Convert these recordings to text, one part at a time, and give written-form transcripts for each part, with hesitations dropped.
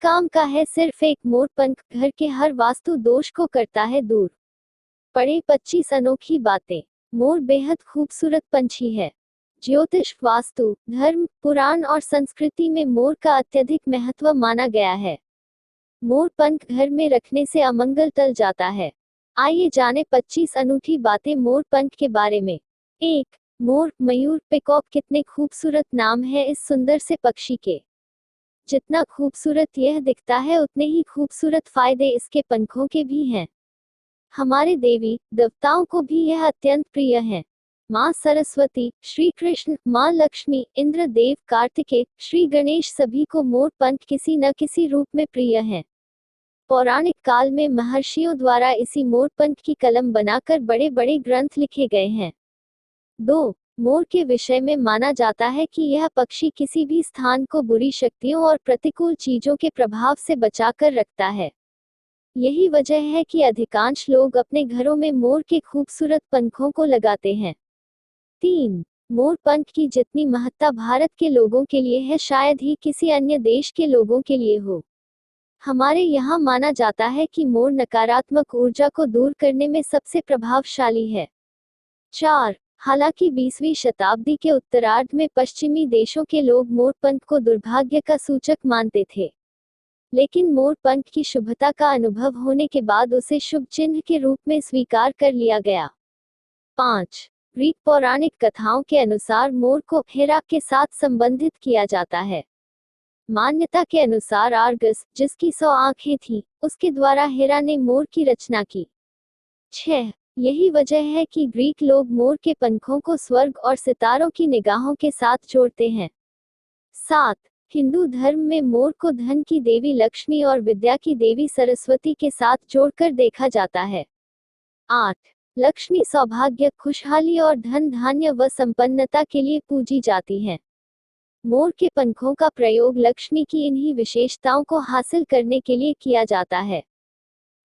काम का है सिर्फ एक मोर पंख, घर के हर वास्तु दोष को करता है दूर। पढ़े 25 अनोखी बातें। मोर बेहद खूबसूरत पंछी है। ज्योतिष, वास्तु, धर्म, पुराण और संस्कृति में मोर का अत्यधिक महत्व माना गया है। मोर पंख घर में रखने से अमंगल टल जाता है। आइए जाने 25 अनूठी बातें मोर पंख के बारे में। 1. मोर, मयूर, पिकॉक कितने खूबसूरत नाम है इस सुंदर से पक्षी के। जितना खूबसूरत यह दिखता है उतने ही खूबसूरत फायदे इसके पंखों के भी हैं। हमारे देवी देवताओं को भी यह अत्यंत प्रिय है। माँ सरस्वती, श्री कृष्ण, माँ लक्ष्मी, इंद्र देव, कार्तिकेय, श्री गणेश सभी को मोर पंख किसी न किसी रूप में प्रिय हैं। पौराणिक काल में महर्षियों द्वारा इसी मोर पंख की कलम बनाकर बड़े बड़े ग्रंथ लिखे गए हैं। 2. मोर के विषय में माना जाता है कि यह पक्षी किसी भी स्थान को बुरी शक्तियों और प्रतिकूल चीजों के प्रभाव से बचाकर रखता है। यही वजह है कि अधिकांश लोग अपने घरों में मोर के खूबसूरत पंखों को लगाते हैं। 3. मोर पंख की जितनी महत्ता भारत के लोगों के लिए है शायद ही किसी अन्य देश के लोगों के लिए हो। हमारे यहाँ माना जाता है कि मोर नकारात्मक ऊर्जा को दूर करने में सबसे प्रभावशाली है। 4. हालांकि 20वीं शताब्दी के उत्तरार्ध में पश्चिमी देशों के लोग मोर पंख को दुर्भाग्य का सूचक मानते थे, लेकिन मोर पंख की शुभता का अनुभव होने के बाद उसे शुभ चिन्ह के रूप में स्वीकार कर लिया गया। 5. ग्रीक पौराणिक कथाओं के अनुसार मोर को हेरा के साथ संबंधित किया जाता है। मान्यता के अनुसार आर्गस, जिसकी 100 आंखें थीं, उसके द्वारा हेरा ने मोर की रचना की। 6. यही वजह है कि ग्रीक लोग मोर के पंखों को स्वर्ग और सितारों की निगाहों के साथ जोड़ते हैं। 7. हिंदू धर्म में मोर को धन की देवी लक्ष्मी और विद्या की देवी सरस्वती के साथ जोड़कर देखा जाता है। 8. लक्ष्मी सौभाग्य, खुशहाली और धन धान्य व संपन्नता के लिए पूजी जाती हैं। मोर के पंखों का प्रयोग लक्ष्मी की इन्हीं विशेषताओं को हासिल करने के लिए किया जाता है।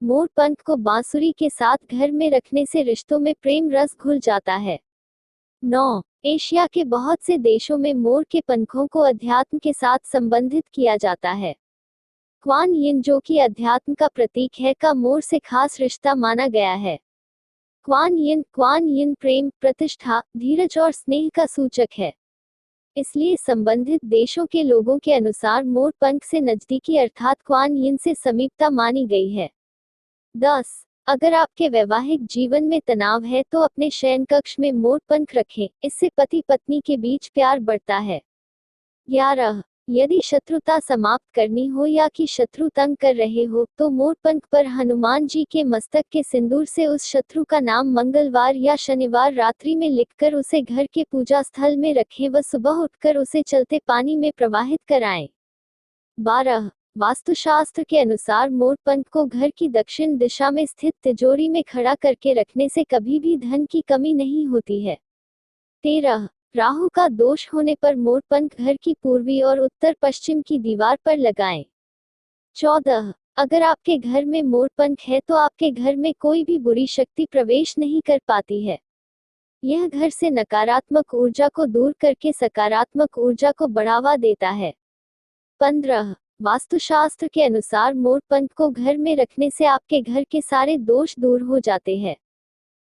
मोर पंख को बांसुरी के साथ घर में रखने से रिश्तों में प्रेम रस घुल जाता है। 9. एशिया के बहुत से देशों में मोर के पंखों को अध्यात्म के साथ संबंधित किया जाता है। क्वान यिन, जो कि अध्यात्म का प्रतीक है, का मोर से खास रिश्ता माना गया है। क्वान यिन प्रेम, प्रतिष्ठा, धीरज और स्नेह का सूचक है। इसलिए संबंधित देशों के लोगों के अनुसार मोर पंख से नजदीकी अर्थात क्वान यिन से समीपता मानी गई है। 10. अगर आपके वैवाहिक जीवन में तनाव है तो अपने शयन कक्ष में मोर पंख रखें, इससे पति पत्नी के बीच प्यार बढ़ता है। 11. यदि शत्रुता समाप्त करनी हो या कि शत्रु तंग कर रहे हो तो मोर पंख पर हनुमान जी के मस्तक के सिंदूर से उस शत्रु का नाम मंगलवार या शनिवार रात्रि में लिखकर उसे घर के पूजा स्थल में रखें व सुबह उठकर उसे चलते पानी में प्रवाहित कराएं। 12. वास्तुशास्त्र के अनुसार मोर पंख को घर की दक्षिण दिशा में स्थित तिजोरी में खड़ा करके रखने से कभी भी धन की कमी नहीं होती है। 13. राहु का दोष होने पर मोर पंख घर की पूर्वी और उत्तर पश्चिम की दीवार पर लगाएं। 14. अगर आपके घर में मोर पंख है तो आपके घर में कोई भी बुरी शक्ति प्रवेश नहीं कर पाती है। यह घर से नकारात्मक ऊर्जा को दूर करके सकारात्मक ऊर्जा को बढ़ावा देता है। 15. वास्तुशास्त्र के अनुसार मोर पंख को घर में रखने से आपके घर के सारे दोष दूर हो जाते हैं।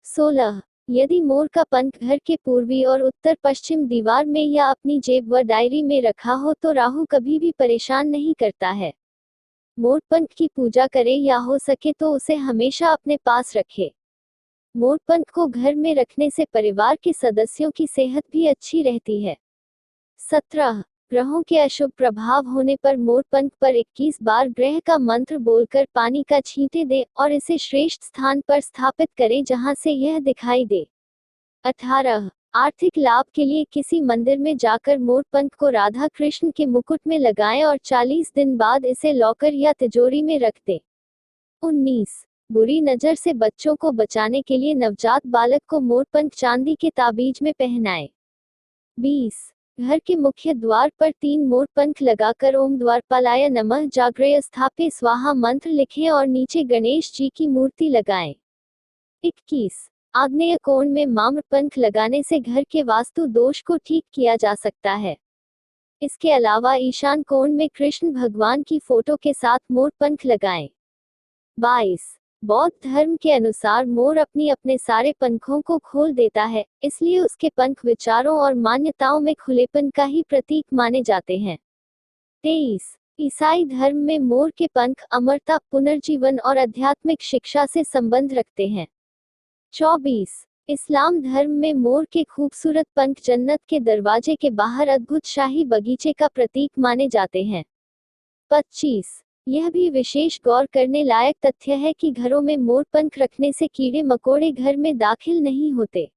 16. यदि मोर का पंख घर के पूर्वी और उत्तर पश्चिम दीवार में या अपनी जेब व डायरी में रखा हो तो राहु कभी भी परेशान नहीं करता है। मोर पंख की पूजा करें या हो सके तो उसे हमेशा अपने पास रखें। मोर पंख को घर में रखने से परिवार के सदस्यों की सेहत भी अच्छी रहती है। 17. ग्रहों के अशुभ प्रभाव होने पर मोर पंख पर 21 बार ग्रह का मंत्र बोलकर पानी का छींटे दें और इसे श्रेष्ठ स्थान पर स्थापित करें जहां से यह दिखाई दे। 18. आर्थिक लाभ के लिए किसी मंदिर में जाकर मोर पंख को राधा कृष्ण के मुकुट में लगाएं और 40 दिन बाद इसे लॉकर या तिजोरी में रख दें। 19. बुरी नजर से बच्चों को बचाने के लिए नवजात बालक को मोर पंख चांदी के ताबीज में पहनाएं। 20. घर के मुख्य द्वार पर 3 मोर पंख लगाकर ओम द्वारपालाय नमः जाग्रय स्थापे स्वाहा मंत्र लिखें और नीचे गणेश जी की मूर्ति लगाएं। 21. आग्नेय कोण में माम्र पंख लगाने से घर के वास्तु दोष को ठीक किया जा सकता है। इसके अलावा ईशान कोण में कृष्ण भगवान की फोटो के साथ मोर पंख लगाएं। 22। बौद्ध धर्म के अनुसार मोर अपने सारे पंखों को खोल देता है, इसलिए उसके पंख विचारों और मान्यताओं में खुलेपन का ही प्रतीक माने जाते हैं। 23। ईसाई धर्म में मोर के पंख अमरता, पुनर्जीवन और आध्यात्मिक शिक्षा से संबंध रखते हैं। 24। इस्लाम धर्म में मोर के खूबसूरत पंख जन्नत के दरवाजे के बाहर अद्भुत शाही बगीचे का प्रतीक माने जाते हैं। 25। यह भी विशेष गौर करने लायक तथ्य है कि घरों में मोर पंख रखने से कीड़े मकोड़े घर में दाखिल नहीं होते।